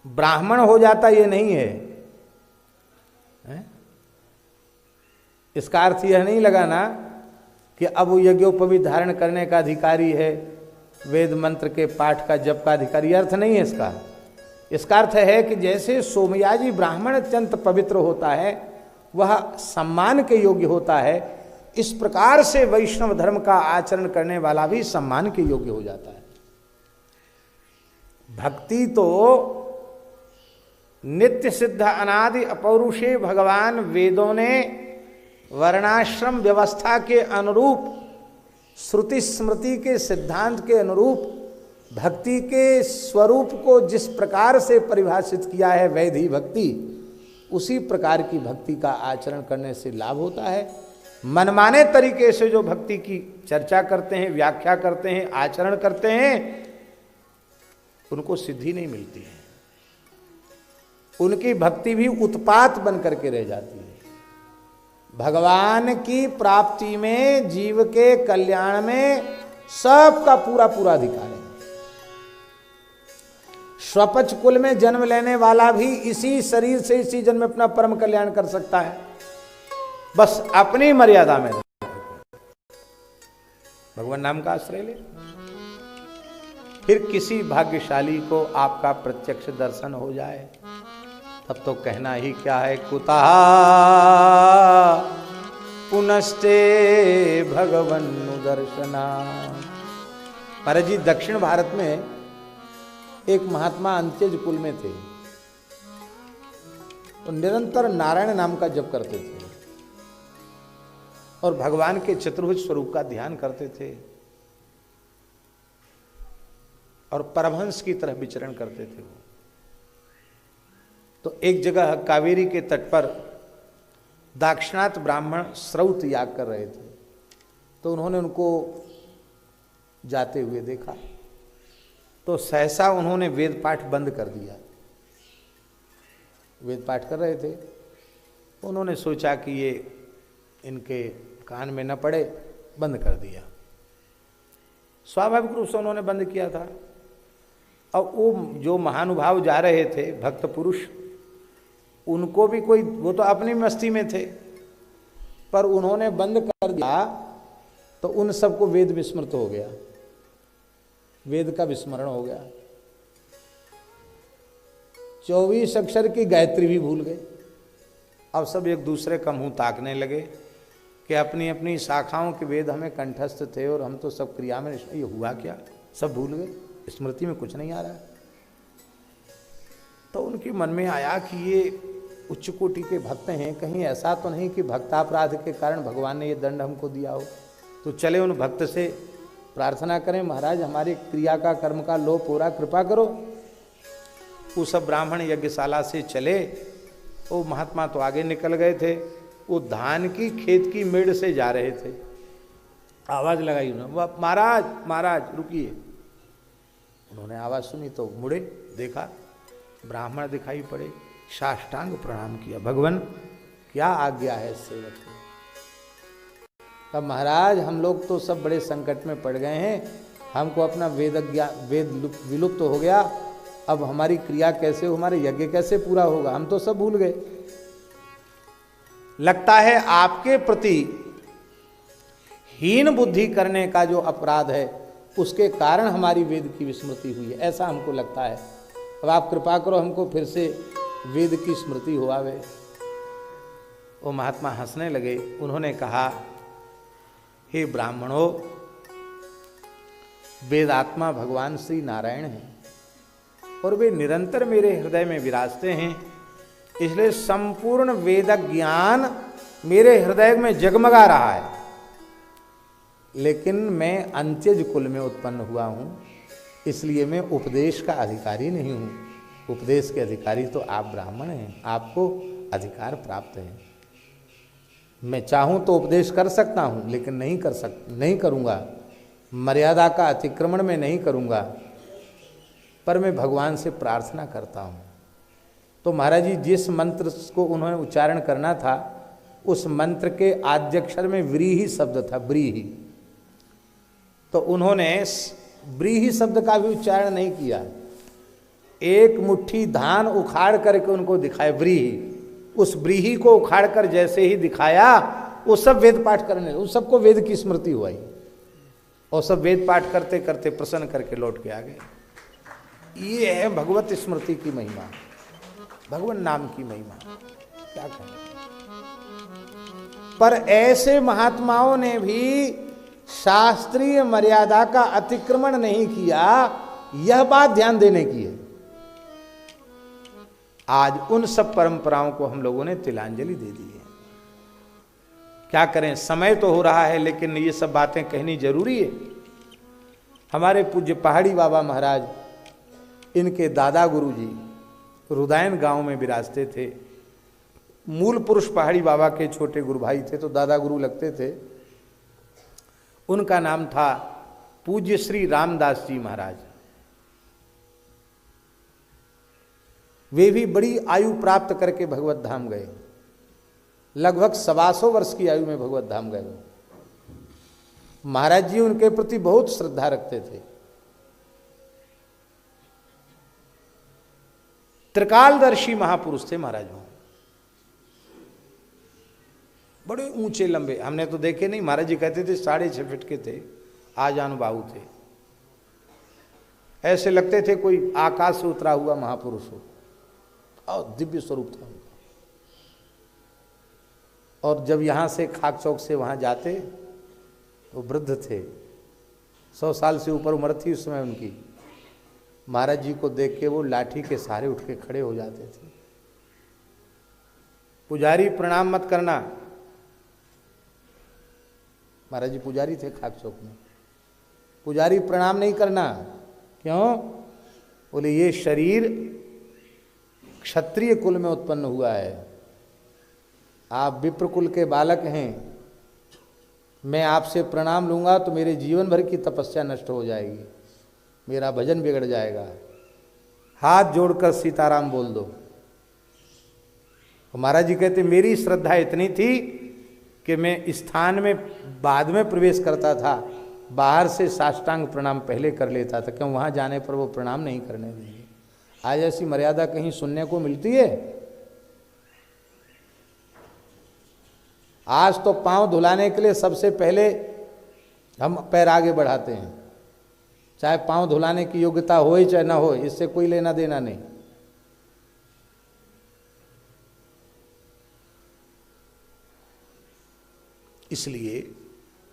ब्राह्मण हो जाता ये नहीं है, हैं? इसका अर्थ यह नहीं लगाना कि अब वो यज्ञोपवीत धारण करने का अधिकारी है, वेद मंत्र के पाठ का जप का अधिकारी, अर्थ नहीं है इसका। इसका अर्थ है कि जैसे सोमयाजी ब्राह्मण अत्यंत पवित्र होता है, वह सम्मान के योग्य होता है, इस प्रकार से वैष्णव धर्म का आचरण करने वाला भी सम्मान के योग्य हो जाता है। भक्ति तो नित्य सिद्ध अनादि अपौरुषे भगवान वेदों ने वर्णाश्रम व्यवस्था के अनुरूप, श्रुति स्मृति के सिद्धांत के अनुरूप भक्ति के स्वरूप को जिस प्रकार से परिभाषित किया है वैधि भक्ति, उसी प्रकार की भक्ति का आचरण करने से लाभ होता है। मनमाने तरीके से जो भक्ति की चर्चा करते हैं, व्याख्या करते हैं, आचरण करते हैं, उनको सिद्धि नहीं मिलती है, उनकी भक्ति भी उत्पात बन करके रह जाती है। भगवान की प्राप्ति में, जीव के कल्याण में सबका पूरा पूरा अधिकार है। स्वपच कुल में जन्म लेने वाला भी इसी शरीर से इसी जन्म में अपना परम कल्याण कर सकता है, बस अपनी मर्यादा में भगवान नाम का आश्रय ले। फिर किसी भाग्यशाली को आपका प्रत्यक्ष दर्शन हो जाए, तब तो कहना ही क्या है, कुतः पुनस्ते भगवन्नु दर्शना। महाराज जी दक्षिण भारत में एक महात्मा अंत्यज कुल में थे, तो निरंतर नारायण नाम का जप करते थे और भगवान के चतुर्भुज स्वरूप का ध्यान करते थे और परमहंस की तरह विचरण करते थे वो। तो एक जगह कावेरी के तट पर दाक्षिणात्य ब्राह्मण श्रौत याग कर रहे थे, तो उन्होंने उनको जाते हुए देखा, तो सहसा उन्होंने वेद पाठ बंद कर दिया। वेद पाठ कर रहे थे, उन्होंने सोचा कि ये इनके कान में न पड़े, बंद कर दिया। स्वाभाविक रूप से उन्होंने बंद किया था। अब वो जो महानुभाव जा रहे थे, भक्त पुरुष, उनको भी कोई, वो तो अपनी मस्ती में थे, पर उन्होंने बंद कर दिया तो उन सबको वेद विस्मृत हो गया, वेद का विस्मरण हो गया। 24 अक्षर की गायत्री भी भूल गए। अब सब एक दूसरे का मुंह ताकने लगे कि अपनी अपनी शाखाओं के वेद हमें कंठस्थ थे और हम तो सब क्रिया में, ये हुआ क्या, सब भूल गए, स्मृति में कुछ नहीं आ रहा है। तो उनके मन में आया कि ये उच्च कोटि के भक्त हैं, कहीं ऐसा तो नहीं कि भक्तापराध के कारण भगवान ने ये दंड हमको दिया हो। तो चले उन भक्त से प्रार्थना करें, महाराज हमारी क्रिया का, कर्म का लोप हो रहा, कृपा करो। वो सब ब्राह्मण यज्ञशाला से चले। वो महात्मा तो आगे निकल गए थे, वो धान की खेत की मेड़ से जा रहे थे। आवाज लगाई उन्होंने, वह महाराज महाराज रुकिए। उन्होंने आवाज सुनी तो मुड़े, देखा ब्राह्मण दिखाई पड़े, साष्टांग प्रणाम किया, भगवान क्या आज्ञा है सेवक को। तब महाराज हम लोग तो सब बड़े संकट में पड़ गए हैं, हमको अपना वेद विलुप्त हो गया, अब हमारी क्रिया कैसे, हमारे यज्ञ कैसे पूरा होगा, हम तो सब भूल गए। लगता है आपके प्रति हीन बुद्धि करने का जो अपराध है उसके कारण हमारी वेद की विस्मृति हुई है, ऐसा हमको लगता है। अब आप कृपा करो हमको फिर से वेद की स्मृति हो आवे। वो महात्मा हंसने लगे। उन्होंने कहा, हे ब्राह्मणों, वेदात्मा भगवान श्री नारायण हैं और वे निरंतर मेरे हृदय में विराजते हैं, इसलिए संपूर्ण वेद ज्ञान मेरे हृदय में जगमगा रहा है। लेकिन मैं अंत्यज कुल में उत्पन्न हुआ हूं, इसलिए मैं उपदेश का अधिकारी नहीं हूं। उपदेश के अधिकारी तो आप ब्राह्मण हैं, आपको अधिकार प्राप्त है। मैं चाहूं तो उपदेश कर सकता हूं, लेकिन नहीं करूंगा, मर्यादा का अतिक्रमण में नहीं करूंगा, पर मैं भगवान से प्रार्थना करता हूं। तो महाराज जी जिस मंत्र को उन्होंने उच्चारण करना था, उस मंत्र के आद्यक्षर में व्रीहि शब्द था, व्रीहि। तो उन्होंने व्रीहि शब्द का भी उच्चारण नहीं किया, एक मुट्ठी धान उखाड़ करके उनको दिखाए, व्रीहि, उस व्रीहि को उखाड़ कर जैसे ही दिखाया वो सब वेद पाठ करने, उन सबको वेद की स्मृति हुई और सब वेद पाठ करते करते प्रसन्न करके लौट के आ गए। ये है भगवत स्मृति की महिमा, भगवान नाम की महिमा, क्या कहें। पर ऐसे महात्माओं ने भी शास्त्रीय मर्यादा का अतिक्रमण नहीं किया, यह बात ध्यान देने की है। आज उन सब परंपराओं को हम लोगों ने तिलांजलि दे दी है। क्या करें, समय तो हो रहा है, लेकिन ये सब बातें कहनी जरूरी है। हमारे पूज्य पहाड़ी बाबा महाराज, इनके दादा गुरु जी रुदायन गांव में विराजते थे। मूल पुरुष पहाड़ी बाबा के छोटे गुरु भाई थे, तो दादा गुरु लगते थे। उनका नाम था पूज्य श्री रामदास जी महाराज। वे भी बड़ी आयु प्राप्त करके भगवत धाम गए, लगभग 125 वर्ष की आयु में भगवत धाम गए। महाराज जी उनके प्रति बहुत श्रद्धा रखते थे। त्रिकालदर्शी महापुरुष थे महाराज वहां, बड़े ऊंचे लंबे, हमने तो देखे नहीं। महाराज जी कहते थे 6.5 फीट के थे, आजान बाहु थे, ऐसे लगते थे कोई आकाश से उतरा हुआ महापुरुष हो, और दिव्य स्वरूप था उनका। और जब यहां से खाक चौक से वहां जाते तो वृद्ध थे, 100 साल से ऊपर उम्र थी उस समय उनकी। महाराज जी को देख के वो लाठी के सहारे उठ के खड़े हो जाते थे। पुजारी प्रणाम मत करना, महाराज जी पुजारी थे खाक चौक में, पुजारी प्रणाम नहीं करना। क्यों? बोले ये शरीर क्षत्रिय कुल में उत्पन्न हुआ है, आप विप्र कुल के बालक हैं, मैं आपसे प्रणाम लूंगा तो मेरे जीवन भर की तपस्या नष्ट हो जाएगी, मेरा भजन बिगड़ जाएगा। हाथ जोड़कर सीताराम बोल दो। महाराज जी कहते मेरी श्रद्धा इतनी थी कि मैं स्थान में बाद में प्रवेश करता था, बाहर से साष्टांग प्रणाम पहले कर लेता था, क्यों वहां जाने पर वो प्रणाम नहीं करने देंगे। आज ऐसी मर्यादा कहीं सुनने को मिलती है? आज तो पांव धुलाने के लिए सबसे पहले हम पैर आगे बढ़ाते हैं, चाहे पांव धुलाने की योग्यता हो चाहे ना हो, इससे कोई लेना देना नहीं। इसलिए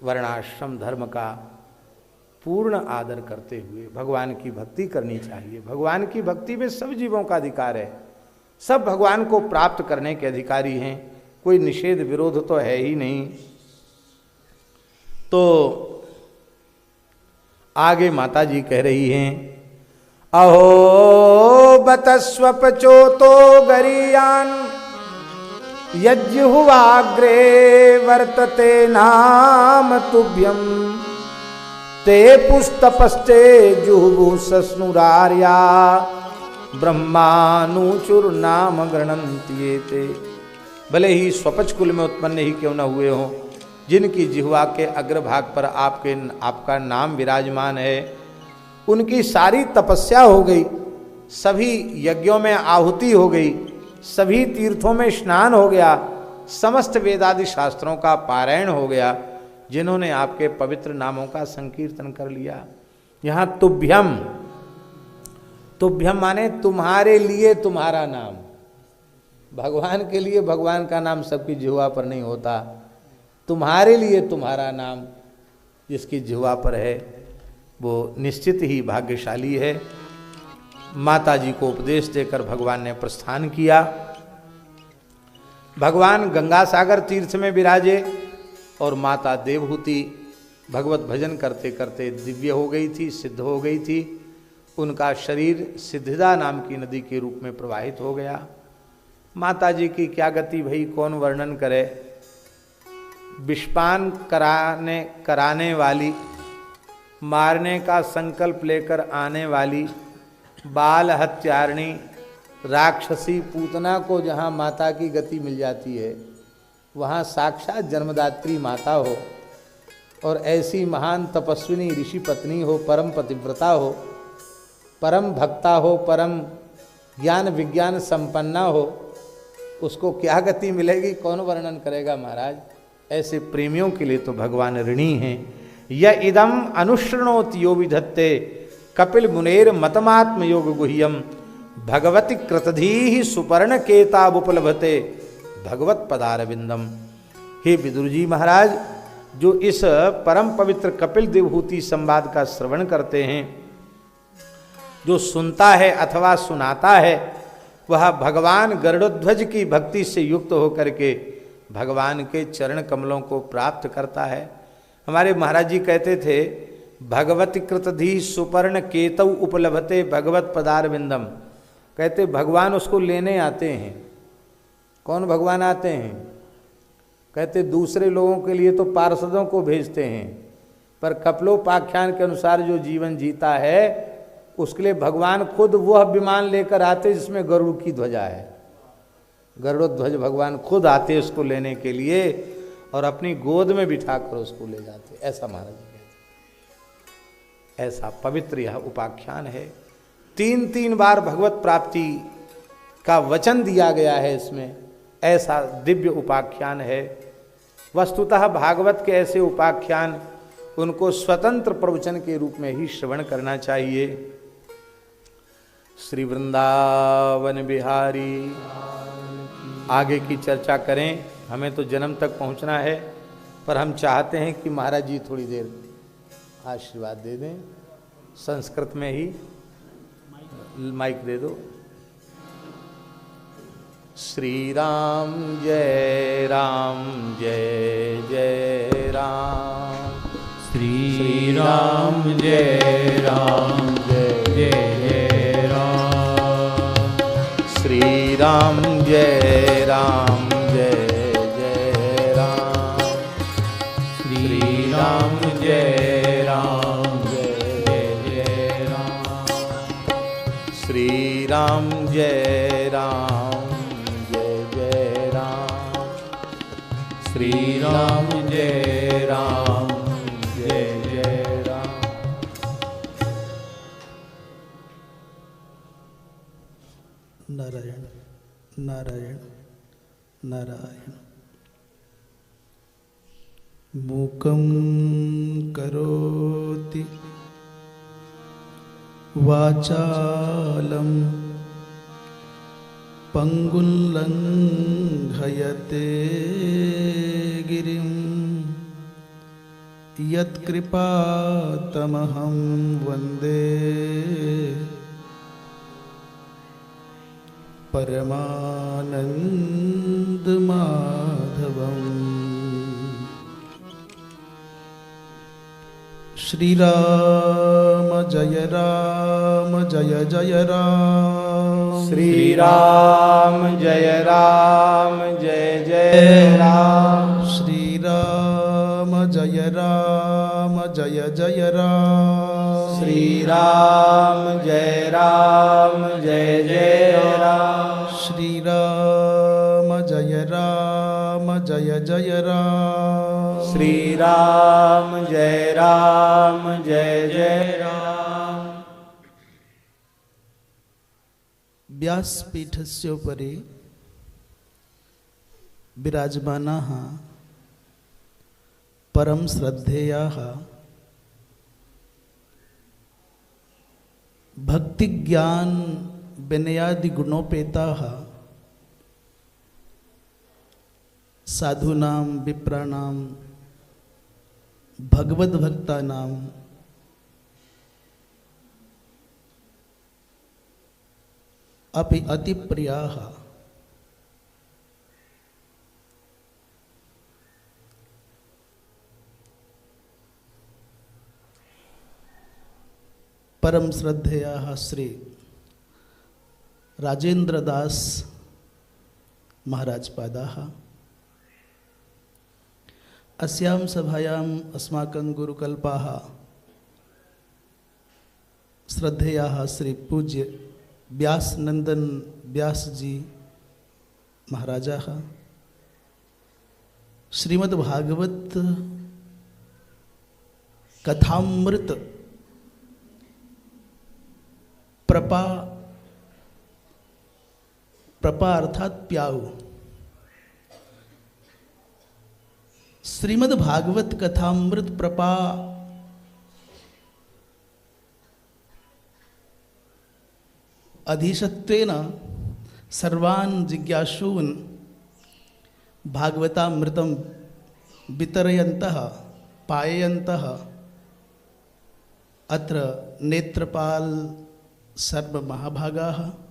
वर्णाश्रम धर्म का पूर्ण आदर करते हुए भगवान की भक्ति करनी चाहिए। भगवान की भक्ति में सब जीवों का अधिकार है, सब भगवान को प्राप्त करने के अधिकारी हैं, कोई निषेध विरोध तो है ही नहीं। तो आगे माता जी कह रही हैं, अहो बतस्वपचोतो गरीयान यज्जुहुवाग्रे वर्तते नाम तुभ्यम ते पुस्तपस्ते जुहुवु सस्नुरार्या ब्रह्मानुचुर नाम गृणन्ति ते। भले ही स्वपच कुल में उत्पन्न ही क्यों न हुए हों, जिनकी जिह्वा के अग्रभाग पर आपका नाम विराजमान है, उनकी सारी तपस्या हो गई, सभी यज्ञों में आहुति हो गई, सभी तीर्थों में स्नान हो गया, समस्त वेदादि शास्त्रों का पारायण हो गया, जिन्होंने आपके पवित्र नामों का संकीर्तन कर लिया। यहाँ तुभ्यम, तुभ्यम माने तुम्हारे लिए तुम्हारा नाम। भगवान के लिए भगवान का नाम सबकी जिह्वा पर नहीं होता, तुम्हारे लिए तुम्हारा नाम जिसकी जिह्वा पर है वो निश्चित ही भाग्यशाली है। माता जी को उपदेश देकर भगवान ने प्रस्थान किया। भगवान गंगा सागर तीर्थ में विराजे और माता देवहूति भगवत भजन करते करते दिव्य हो गई थी, सिद्ध हो गई थी। उनका शरीर सिद्धिदा नाम की नदी के रूप में प्रवाहित हो गया। माता जी की क्या गति भई, कौन वर्णन करे। विषपान कराने वाली, मारने का संकल्प लेकर आने वाली बाल हत्यारिणी राक्षसी पूतना को जहाँ माता की गति मिल जाती है, वहाँ साक्षात जन्मदात्री माता हो और ऐसी महान तपस्विनी ऋषि पत्नी हो, परम पतिव्रता हो, परम भक्ता हो, परम ज्ञान विज्ञान संपन्ना हो उसको क्या गति मिलेगी, कौन वर्णन करेगा महाराज। ऐसे प्रेमियों के लिए तो भगवान ऋणी हैं। य इदम अनुशृणोत यो विधत्ते कपिल मुनेर मतमात्म योग गुह्यम भगवती कृतधी सुपर्ण केताबुपलभते भगवत पदारविंदम। हे विदुर जी महाराज, जो इस परम पवित्र कपिल देवहूति संवाद का श्रवण करते हैं, जो सुनता है अथवा सुनाता है, वह भगवान गरुड़ध्वज की भक्ति से युक्त होकर के भगवान के चरण कमलों को प्राप्त करता है। हमारे महाराज जी कहते थे, भगवती कृतधी सुपर्ण केतु उपलभते भगवत पदारविंदम। कहते भगवान उसको लेने आते हैं। कौन भगवान आते हैं? कहते दूसरे लोगों के लिए तो पार्षदों को भेजते हैं, पर कपिलोपाख्यान के अनुसार जो जीवन जीता है उसके लिए भगवान खुद वह विमान लेकर आते जिसमें गरुड़ की ध्वजा है। गरुड़ध्वज भगवान खुद आते उसको लेने के लिए और अपनी गोद में बिठाकर उसको ले जाते। ऐसा महाराज जी कहते। ऐसा पवित्र यह उपाख्यान है। 3 बार भगवत प्राप्ति का वचन दिया गया है इसमें। ऐसा दिव्य उपाख्यान है। वस्तुतः भागवत के ऐसे उपाख्यान उनको स्वतंत्र प्रवचन के रूप में ही श्रवण करना चाहिए। श्री वृंदावन बिहारी। आगे की चर्चा करें, हमें तो जन्म तक पहुंचना है, पर हम चाहते हैं कि महाराज जी थोड़ी देर आशीर्वाद दे दें संस्कृत में ही। माइक दे दो। श्री राम जय जय राम। श्री राम जय जय राम। श्री राम जय जय राम। श्री राम जय जय राम। श्री राम जय जय राम। श्री राम जय जय राम। नारायण नारायण नारायण। मूकं करोति वाचालं पंगुं लंघयते गिरिं यत्कृपातमहं वन्दे परमानन्दमाधवम्। श्रीराम जय जय राम। श्री राम जय जय राम। श्रीराम जय जय राम। श्री राम जय जय राम। श्रीराम जय जय राम। श्री राम जय जय राम। व्यासपीठस्योपरि विराजमानाः परम श्रद्धेयाः भक्ति ज्ञान विनयादि गुणोपेताः साधूनां विप्राणां भगवद भक्तानां अपि अति प्रियाः। परम श्रद्धेयाः श्री राजेंद्र दास महाराज पादाः अस्यां सभायाम् अस्माकं गुरुकल्पाः श्रद्धेयाः श्री पूज्य व्यास नंदन व्यास जी महाराजाः श्रीमद्भागवत कथामृत प्रपा प्रपा अर्थात प्याऊ। श्रीमद् भागवत कथामृत प्रपा अधिशत्वेन सर्वान् जिज्ञासून् भागवतामृतं वितरयन्तः पाययन्तः अत्र नेत्रपाल सर्वमहाभागाः